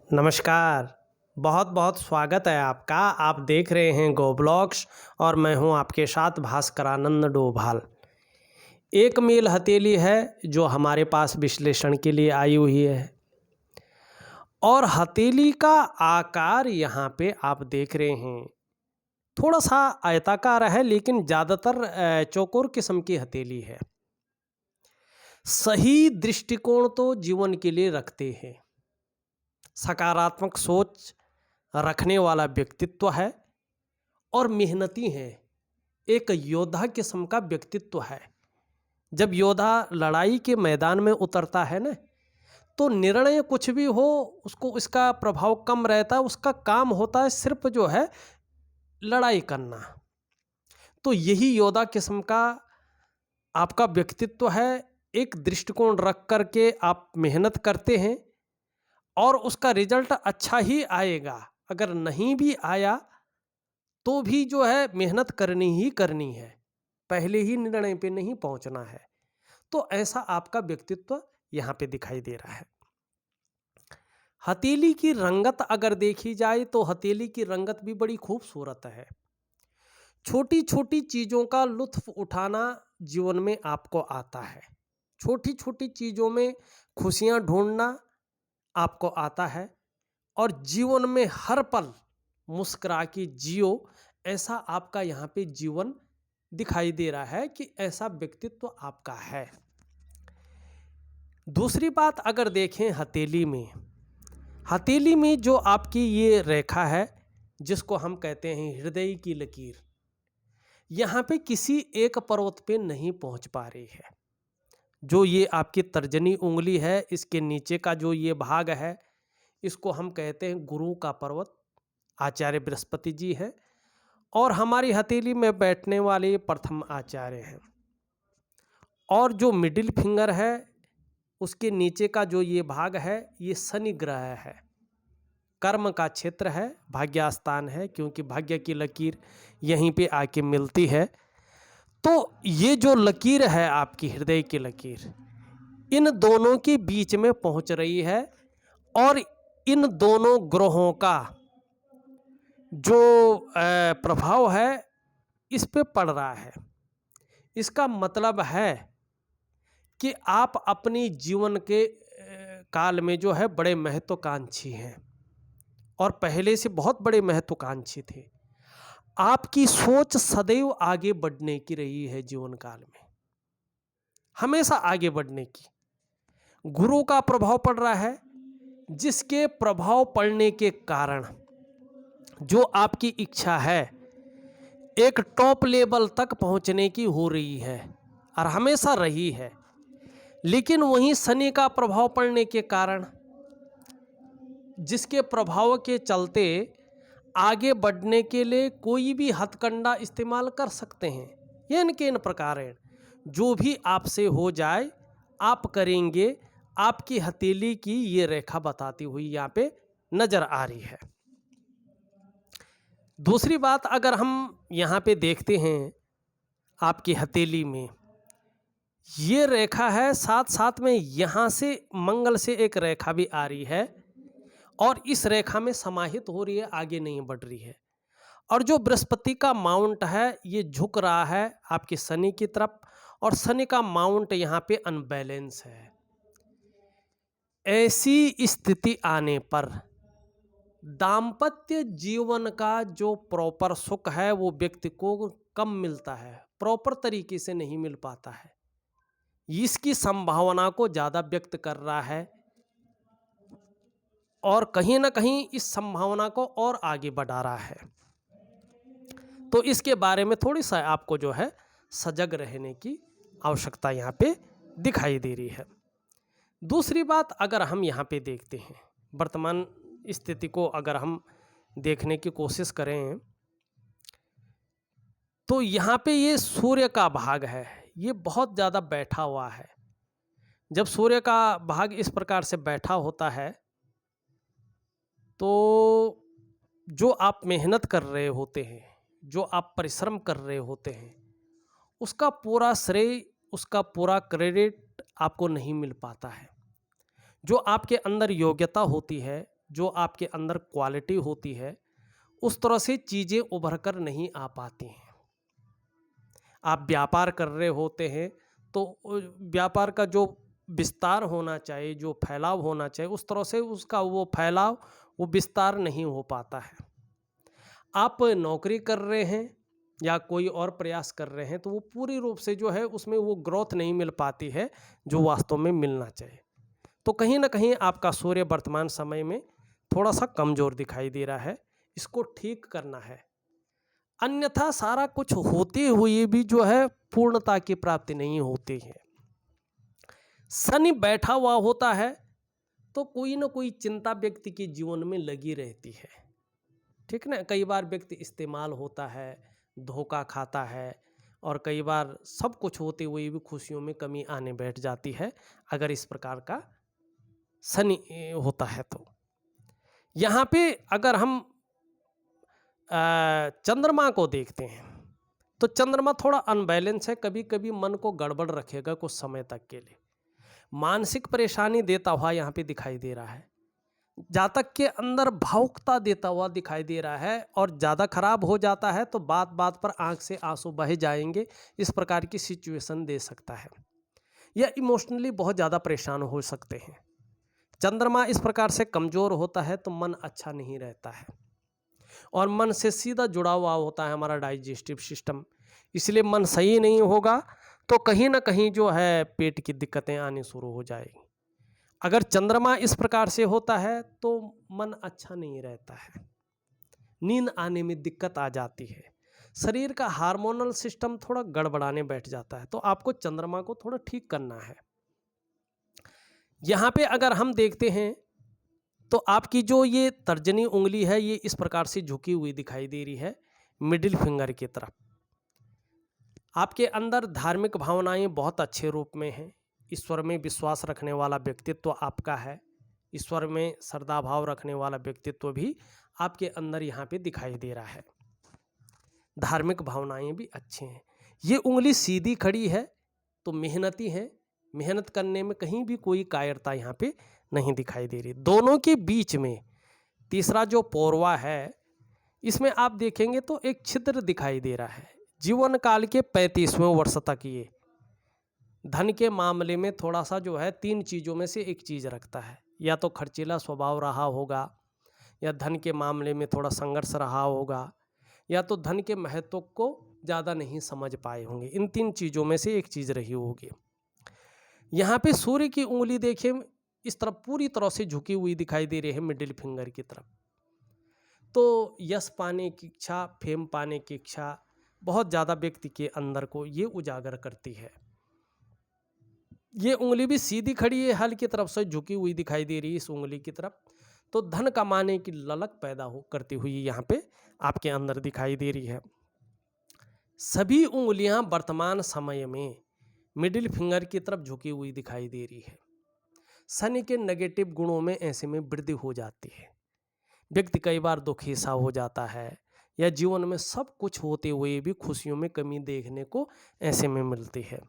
नमस्कार। बहुत बहुत स्वागत है आपका। आप देख रहे हैं गो ब्लॉग्स और मैं हूं आपके साथ भास्करानंद डोभाल। एक मेल हथेली है जो हमारे पास विश्लेषण के लिए आई हुई है और हथेली का आकार यहाँ पे आप देख रहे हैं थोड़ा सा आयताकार है, लेकिन ज़्यादातर चौकोर किस्म की हथेली है। सही दृष्टिकोण तो जीवन के लिए रखते हैं, सकारात्मक सोच रखने वाला व्यक्तित्व है और मेहनती है। एक योद्धा किस्म का व्यक्तित्व है। जब योद्धा लड़ाई के मैदान में उतरता है ना, तो निर्णय कुछ भी हो उसको इसका प्रभाव कम रहता है। उसका काम होता है सिर्फ जो है लड़ाई करना। तो यही योद्धा किस्म का आपका व्यक्तित्व है। एक दृष्टिकोण रख करके आप मेहनत करते हैं और उसका रिजल्ट अच्छा ही आएगा। अगर नहीं भी आया तो भी जो है मेहनत करनी ही करनी है, पहले ही निर्णय पे नहीं पहुंचना है। तो ऐसा आपका व्यक्तित्व यहाँ पे दिखाई दे रहा है। हथेली की रंगत अगर देखी जाए तो हथेली की रंगत भी बड़ी खूबसूरत है। छोटी छोटी चीज़ों का लुत्फ उठाना जीवन में आपको आता है। छोटी छोटी चीज़ों में खुशियाँ ढूंढना आपको आता है और जीवन में हर पल मुस्कुरा के जियो, ऐसा आपका यहाँ पे जीवन दिखाई दे रहा है कि ऐसा व्यक्तित्व आपका है। दूसरी बात अगर देखें हथेली में जो आपकी ये रेखा है जिसको हम कहते हैं हृदय की लकीर, यहाँ पे किसी एक पर्वत पे नहीं पहुँच पा रही है। जो ये आपकी तर्जनी उंगली है, इसके नीचे का जो ये भाग है, इसको हम कहते हैं गुरु का पर्वत, आचार्य बृहस्पति जी हैं और हमारी हथेली में बैठने वाले प्रथम आचार्य हैं। और जो मिडिल फिंगर है उसके नीचे का जो ये भाग है, ये शनि ग्रह है। कर्म का क्षेत्र है, भाग्यस्थान है, क्योंकि भाग्य की लकीर यहीं पे आके मिलती है। तो ये जो लकीर है आपकी हृदय की लकीर, इन दोनों के बीच में पहुंच रही है और इन दोनों ग्रहों का जो प्रभाव है इस पे पड़ रहा है। इसका मतलब है कि आप अपनी जीवन के काल में जो है बड़े महत्वाकांक्षी हैं और पहले से बहुत बड़े महत्वाकांक्षी थे। आपकी सोच सदैव आगे बढ़ने की रही है, जीवन काल में हमेशा आगे बढ़ने की। गुरु का प्रभाव पड़ रहा है, जिसके प्रभाव पड़ने के कारण जो आपकी इच्छा है एक टॉप लेवल तक पहुंचने की हो रही है और हमेशा रही है। लेकिन वहीं शनि का प्रभाव पड़ने के कारण, जिसके प्रभाव के चलते आगे बढ़ने के लिए कोई भी हथकंडा इस्तेमाल कर सकते हैं। ये इनके इन प्रकार हैं, जो भी आपसे हो जाए आप करेंगे। आपकी हथेली की ये रेखा बताती हुई यहाँ पे नजर आ रही है। दूसरी बात अगर हम यहाँ पे देखते हैं, आपकी हथेली में ये रेखा है, साथ साथ में यहाँ से मंगल से एक रेखा भी आ रही है और इस रेखा में समाहित हो रही है, आगे नहीं बढ़ रही है। और जो बृहस्पति का माउंट है ये झुक रहा है आपके शनि की तरफ और शनि का माउंट यहाँ पे अनबैलेंस है। ऐसी स्थिति आने पर दाम्पत्य जीवन का जो प्रॉपर सुख है वो व्यक्ति को कम मिलता है, प्रॉपर तरीके से नहीं मिल पाता है। इसकी संभावना को ज़्यादा व्यक्त कर रहा है और कहीं ना कहीं इस संभावना को और आगे बढ़ा रहा है। तो इसके बारे में थोड़ी सा आपको जो है सजग रहने की आवश्यकता यहाँ पे दिखाई दे रही है। दूसरी बात अगर हम यहाँ पे देखते हैं, वर्तमान स्थिति को अगर हम देखने की कोशिश करें तो यहाँ पे ये सूर्य का भाग है, ये बहुत ज़्यादा बैठा हुआ है। जब सूर्य का भाग इस प्रकार से बैठा होता है तो जो आप मेहनत कर रहे होते हैं, जो आप परिश्रम कर रहे होते हैं, उसका पूरा श्रेय, उसका पूरा क्रेडिट आपको नहीं मिल पाता है। जो आपके अंदर योग्यता होती है जो आपके अंदर क्वालिटी होती है, उस तरह से चीज़ें उभर कर नहीं आ पाती हैं। आप व्यापार कर रहे होते हैं तो व्यापार का जो विस्तार होना चाहिए, जो फैलाव होना चाहिए, उस तरह से उसका वो फैलाव, वो विस्तार नहीं हो पाता है। आप नौकरी कर रहे हैं या कोई और प्रयास कर रहे हैं तो वो पूरी रूप से जो है उसमें वो ग्रोथ नहीं मिल पाती है जो वास्तव में मिलना चाहिए। तो कहीं ना कहीं आपका सूर्य वर्तमान समय में थोड़ा सा कमज़ोर दिखाई दे रहा है, इसको ठीक करना है। अन्यथा सारा कुछ होते हुए भी जो है पूर्णता की प्राप्ति नहीं होती है। शनि बैठा हुआ होता है तो कोई ना कोई चिंता व्यक्ति के जीवन में लगी रहती है, ठीक ना। कई बार व्यक्ति इस्तेमाल होता है, धोखा खाता है, और कई बार सब कुछ होते हुए भी खुशियों में कमी आने बैठ जाती है अगर इस प्रकार का शनि होता है। तो यहाँ पे अगर हम चंद्रमा को देखते हैं तो चंद्रमा थोड़ा अनबैलेंस है, कभी कभी मन को गड़बड़ रखेगा कुछ समय तक के लिए, मानसिक परेशानी देता हुआ यहाँ पे दिखाई दे रहा है। जातक के अंदर भावुकता देता हुआ दिखाई दे रहा है, और ज़्यादा खराब हो जाता है तो बात बात पर आंख से आंसू बह जाएंगे, इस प्रकार की सिचुएशन दे सकता है, या इमोशनली बहुत ज़्यादा परेशान हो सकते हैं। चंद्रमा इस प्रकार से कमज़ोर होता है तो मन अच्छा नहीं रहता है, और मन से सीधा जुड़ा हुआ होता है हमारा डाइजेस्टिव सिस्टम, इसलिए मन सही नहीं होगा तो कहीं ना कहीं जो है पेट की दिक्कतें आनी शुरू हो जाएगी। अगर चंद्रमा इस प्रकार से होता है तो मन अच्छा नहीं रहता है, नींद आने में दिक्कत आ जाती है, शरीर का हार्मोनल सिस्टम थोड़ा गड़बड़ाने बैठ जाता है, तो आपको चंद्रमा को थोड़ा ठीक करना है। यहाँ पे अगर हम देखते हैं तो आपकी जो ये तर्जनी उंगली है ये इस प्रकार से झुकी हुई दिखाई दे रही है मिडिल फिंगर की तरफ। आपके अंदर धार्मिक भावनाएं बहुत अच्छे रूप में हैं, ईश्वर में विश्वास रखने वाला व्यक्तित्व आपका है, ईश्वर में श्रद्धा भाव रखने वाला व्यक्तित्व भी आपके अंदर यहाँ पे दिखाई दे रहा है, धार्मिक भावनाएं भी अच्छे हैं। ये उंगली सीधी खड़ी है तो मेहनती है, मेहनत करने में कहीं भी कोई कायरता यहाँ पे नहीं दिखाई दे रही। दोनों के बीच में तीसरा जो पोरवा है, इसमें आप देखेंगे तो एक छिद्र दिखाई दे रहा है। जीवन काल के 35वें वर्ष तक ये धन के मामले में थोड़ा सा जो है 3 चीज़ों में से एक चीज़ रखता है, या तो खर्चीला स्वभाव रहा होगा, या धन के मामले में थोड़ा संघर्ष रहा होगा, या तो धन के महत्व को ज़्यादा नहीं समझ पाए होंगे। इन 3 चीज़ों में से एक चीज़ रही होगी। यहाँ पे सूर्य की उंगली देखिए इस तरफ पूरी तरह से झुकी हुई दिखाई दे रही है मिडिल फिंगर की तरफ। तो यश पाने की इच्छा, फेम पाने की इच्छा बहुत ज़्यादा व्यक्ति के अंदर को ये उजागर करती है। ये उंगली भी सीधी खड़ी है, हल की तरफ से झुकी हुई दिखाई दे रही है इस उंगली की तरफ, तो धन कमाने की ललक पैदा हो करती हुई यहाँ पे आपके अंदर दिखाई दे रही है। सभी उंगलियां वर्तमान समय में मिडिल फिंगर की तरफ झुकी हुई दिखाई दे रही है। शनि के नेगेटिव गुणों में ऐसे में वृद्धि हो जाती है, व्यक्ति कई बार दुखी सा हो जाता है, या जीवन में सब कुछ होते हुए भी खुशियों में कमी देखने को ऐसे में मिलती है।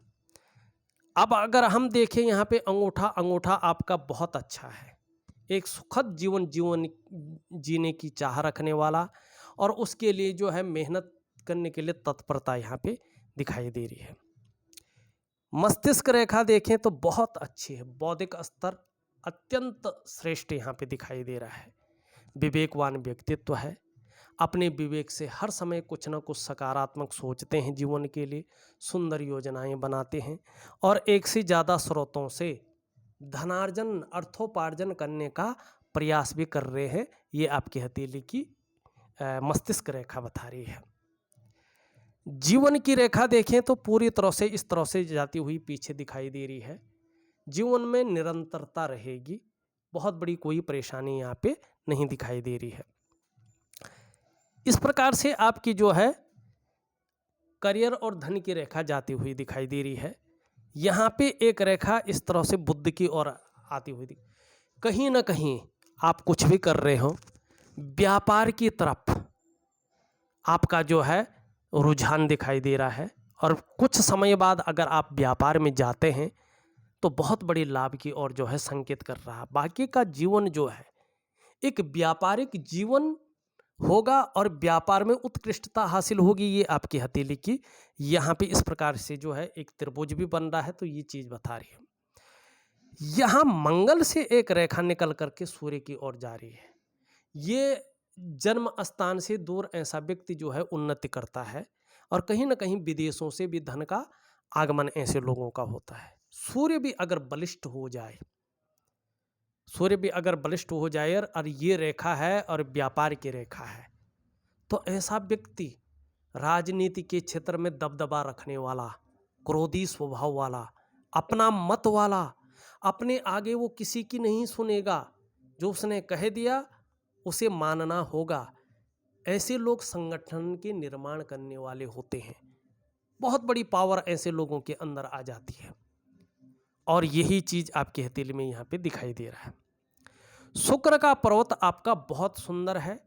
अब अगर हम देखें यहाँ पे अंगूठा आपका बहुत अच्छा है, एक सुखद जीवन जीने की चाह रखने वाला, और उसके लिए जो है मेहनत करने के लिए तत्परता यहाँ पे दिखाई दे रही है। मस्तिष्क रेखा देखें तो बहुत अच्छी है, बौद्धिक स्तर अत्यंत श्रेष्ठ यहाँ पे दिखाई दे रहा है, विवेकवान व्यक्तित्व है, अपने विवेक से हर समय कुछ ना कुछ सकारात्मक सोचते हैं, जीवन के लिए सुंदर योजनाएं बनाते हैं, और एक से ज़्यादा स्रोतों से धनार्जन अर्थोपार्जन करने का प्रयास भी कर रहे हैं। ये आपकी हथेली की मस्तिष्क रेखा बता रही है। जीवन की रेखा देखें तो पूरी तरह से इस तरह से जाती हुई पीछे दिखाई दे रही है। जीवन में निरंतरता रहेगी, बहुत बड़ी कोई परेशानी यहाँ पे नहीं दिखाई दे रही है। इस प्रकार से आपकी जो है करियर और धन की रेखा जाती हुई दिखाई दे रही है। यहाँ पे एक रेखा इस तरह से बुद्ध की ओर आती हुई कहीं ना कहीं आप कुछ भी कर रहे हो, व्यापार की तरफ आपका जो है रुझान दिखाई दे रहा है, और कुछ समय बाद अगर आप व्यापार में जाते हैं तो बहुत बड़ी लाभ की ओर जो है संकेत कर रहा है। बाकी का जीवन जो है एक व्यापारिक जीवन होगा और व्यापार में उत्कृष्टता हासिल होगी। ये आपकी हथेली की यहाँ पे इस प्रकार से जो है एक त्रिभुज भी बन रहा है, तो ये चीज़ बता रही है। यहाँ मंगल से एक रेखा निकल करके सूर्य की ओर जा रही है। ये जन्म स्थान से दूर ऐसा व्यक्ति जो है उन्नति करता है और कहीं ना कहीं विदेशों से भी धन का आगमन ऐसे लोगों का होता है। सूर्य भी अगर बलिष्ठ हो जाए, सूर्य भी अगर बलिष्ठ हो जाए और ये रेखा है और व्यापार की रेखा है, तो ऐसा व्यक्ति राजनीति के क्षेत्र में दबदबा रखने वाला, क्रोधी स्वभाव वाला, अपना मत वाला, अपने आगे वो किसी की नहीं सुनेगा, जो उसने कह दिया उसे मानना होगा। ऐसे लोग संगठन के निर्माण करने वाले होते हैं। बहुत बड़ी पावर ऐसे लोगों के अंदर आ जाती है और यही चीज आपकी हथेली में यहाँ पे दिखाई दे रहा है। शुक्र का पर्वत आपका बहुत सुंदर है।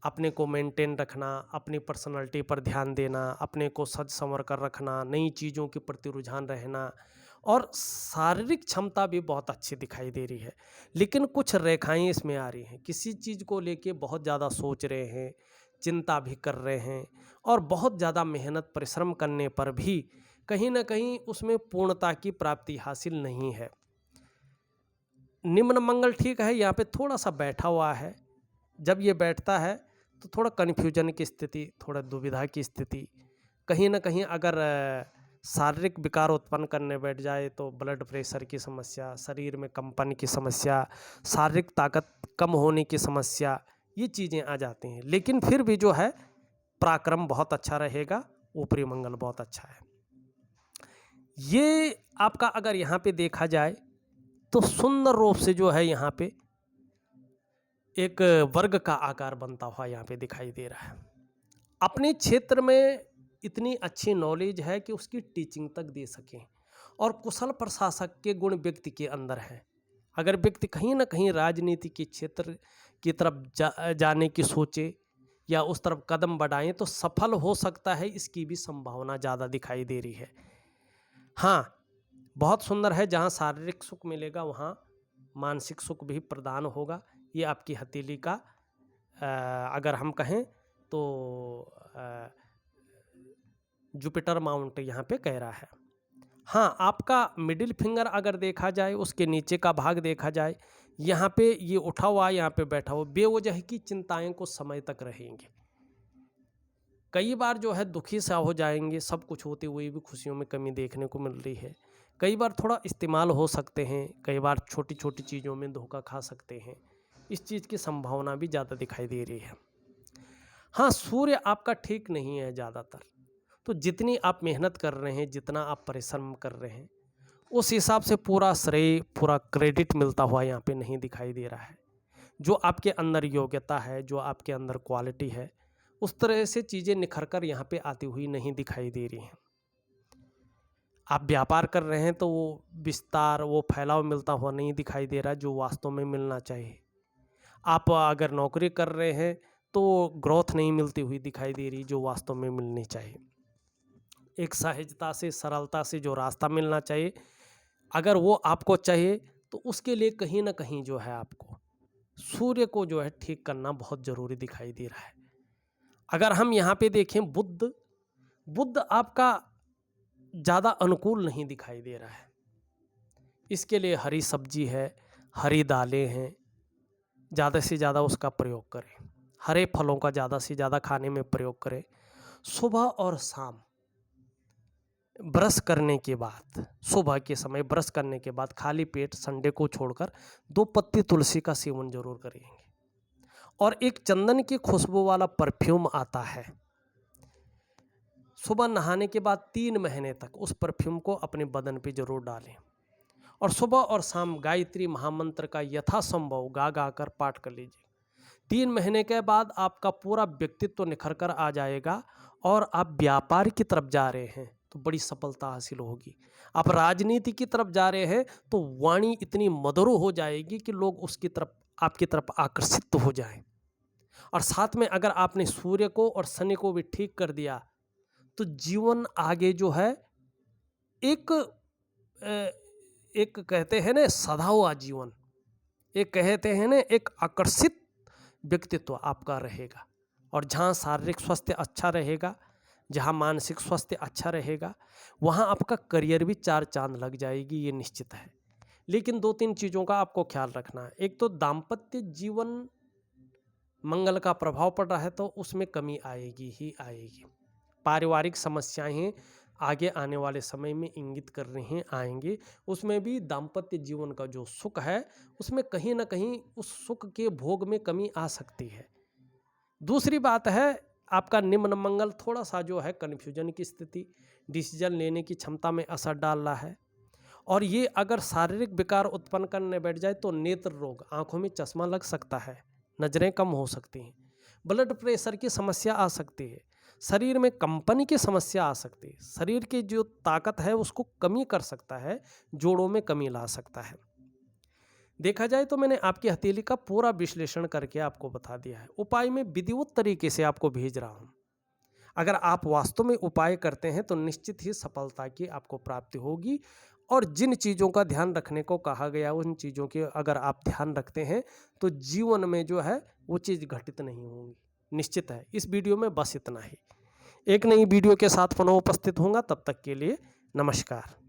अपने को मेंटेन रखना, अपनी पर्सनालिटी पर ध्यान देना, अपने को सज संवर कर रखना, नई चीज़ों के प्रति रुझान रहना और शारीरिक क्षमता भी बहुत अच्छी दिखाई दे रही है। लेकिन कुछ रेखाएं इसमें आ रही हैं, किसी चीज़ को लेके बहुत ज़्यादा सोच रहे हैं, चिंता भी कर रहे हैं और बहुत ज़्यादा मेहनत परिश्रम करने पर भी कहीं ना कहीं उसमें पूर्णता की प्राप्ति हासिल नहीं है। निम्न मंगल ठीक है, यहाँ पे थोड़ा सा बैठा हुआ है। जब ये बैठता है तो थोड़ा कन्फ्यूजन की स्थिति, थोड़ा दुविधा की स्थिति, कहीं ना कहीं अगर शारीरिक विकार उत्पन्न करने बैठ जाए तो ब्लड प्रेशर की समस्या, शरीर में कंपन की समस्या, शारीरिक ताकत कम होने की समस्या, ये चीज़ें आ जाती हैं। लेकिन फिर भी जो है पराक्रम बहुत अच्छा रहेगा, ऊपरी मंगल बहुत अच्छा है। ये आपका अगर यहाँ पे देखा जाए तो सुंदर रूप से जो है यहाँ पे एक वर्ग का आकार बनता हुआ यहाँ पे दिखाई दे रहा है। अपने क्षेत्र में इतनी अच्छी नॉलेज है कि उसकी टीचिंग तक दे सकें और कुशल प्रशासक के गुण व्यक्ति के अंदर हैं। अगर व्यक्ति कहीं ना कहीं राजनीति के क्षेत्र की तरफ जाने की सोचे या उस तरफ कदम बढ़ाएं तो सफल हो सकता है, इसकी भी संभावना ज़्यादा दिखाई दे रही है। हाँ, बहुत सुंदर है, जहाँ शारीरिक सुख मिलेगा वहाँ मानसिक सुख भी प्रदान होगा। ये आपकी हथेली का अगर हम कहें तो जुपिटर माउंट यहाँ पे कह रहा है। हाँ, आपका मिडिल फिंगर अगर देखा जाए, उसके नीचे का भाग देखा जाए, यहाँ पे ये उठा हुआ, यहाँ पे बैठा हुआ, बेवजह की चिंताएं को समय तक रहेंगे। कई बार जो है दुखी सा हो जाएंगे, सब कुछ होते हुए भी खुशियों में कमी देखने को मिल रही है। कई बार थोड़ा इस्तेमाल हो सकते हैं, कई बार छोटी छोटी चीज़ों में धोखा खा सकते हैं। इस चीज़ की संभावना भी ज़्यादा दिखाई दे रही है। हाँ, सूर्य आपका ठीक नहीं है ज़्यादातर, तो जितनी आप मेहनत कर रहे हैं, जितना आप परिश्रम कर रहे हैं, उस हिसाब से पूरा श्रेय, पूरा क्रेडिट मिलता हुआ यहाँ पे नहीं दिखाई दे रहा है। जो आपके अंदर योग्यता है, जो आपके अंदर क्वालिटी है, उस तरह से चीज़ें निखर कर यहाँ पे आती हुई नहीं दिखाई दे रही हैं। आप व्यापार कर रहे हैं तो वो विस्तार, वो फैलाव मिलता हुआ नहीं दिखाई दे रहा जो वास्तव में मिलना चाहिए। आप अगर नौकरी कर रहे हैं तो ग्रोथ नहीं मिलती हुई दिखाई दे रही जो वास्तव में मिलनी चाहिए। एक सहजता से, सरलता से जो रास्ता मिलना चाहिए, अगर वो आपको चाहिए तो उसके लिए कहीं ना कहीं जो है आपको सूर्य को जो है ठीक करना बहुत ज़रूरी दिखाई दे रहा है। अगर हम यहाँ पे देखें, बुध आपका ज़्यादा अनुकूल नहीं दिखाई दे रहा है। इसके लिए हरी सब्जी है, हरी दालें हैं, ज़्यादा से ज़्यादा उसका प्रयोग करें। हरे फलों का ज़्यादा से ज़्यादा खाने में प्रयोग करें। सुबह और शाम ब्रश करने के बाद, सुबह के समय ब्रश करने के बाद खाली पेट संडे को छोड़कर 2 पत्ती तुलसी का सेवन जरूर करेंगे। और एक चंदन की खुशबू वाला परफ्यूम आता है, सुबह नहाने के बाद 3 महीने तक उस परफ्यूम को अपने बदन पे जरूर डालें और सुबह और शाम गायत्री महामंत्र का यथासंभव गा गा कर पाठ कर लीजिए। 3 महीने के बाद आपका पूरा व्यक्तित्व निखर कर आ जाएगा और आप व्यापार की तरफ जा रहे हैं तो बड़ी सफलता हासिल होगी। आप राजनीति की तरफ जा रहे हैं तो वाणी इतनी मधुर हो जाएगी कि लोग उसकी तरफ, आपकी तरफ आकर्षित हो जाएं। और साथ में अगर आपने सूर्य को और शनि को भी ठीक कर दिया तो जीवन आगे जो है एक कहते हैं ना, सधा हुआ जीवन, एक कहते हैं ना, एक आकर्षित व्यक्तित्व आपका रहेगा। और जहाँ शारीरिक स्वास्थ्य अच्छा रहेगा, जहाँ मानसिक स्वास्थ्य अच्छा रहेगा, वहाँ आपका करियर भी 4 चाँद लग जाएगी, ये निश्चित है। लेकिन 2-3 चीज़ों का आपको ख्याल रखना है। एक तो दाम्पत्य जीवन मंगल का प्रभाव पड़ रहा है तो उसमें कमी आएगी ही आएगी। पारिवारिक समस्याएं आगे आने वाले समय में इंगित कर रही हैं आएंगे। उसमें भी दाम्पत्य जीवन का जो सुख है उसमें कहीं ना कहीं उस सुख के भोग में कमी आ सकती है। दूसरी बात है, आपका निम्न मंगल थोड़ा सा जो है कन्फ्यूजन की स्थिति, डिसीजन लेने की क्षमता में असर डाल रहा है। और ये अगर शारीरिक विकार उत्पन्न करने बैठ जाए तो नेत्र रोग, आंखों में चश्मा लग सकता है, नजरें कम हो सकती हैं, ब्लड प्रेशर की समस्या आ सकती है, शरीर में कंपन की समस्या आ सकती है, शरीर की जो ताकत है उसको कमी कर सकता है, जोड़ों में कमी ला सकता है। देखा जाए तो मैंने आपकी हथेली का पूरा विश्लेषण करके आपको बता दिया है। उपाय में विधिवत तरीके से आपको भेज रहा हूँ। अगर आप वास्तव में उपाय करते हैं तो निश्चित ही सफलता की आपको प्राप्ति होगी। और जिन चीज़ों का ध्यान रखने को कहा गया उन चीज़ों के अगर आप ध्यान रखते हैं तो जीवन में जो है वो चीज़ घटित नहीं होंगी, निश्चित है। इस वीडियो में बस इतना ही। एक नई वीडियो के साथ पुनः उपस्थित होऊंगा, तब तक के लिए नमस्कार।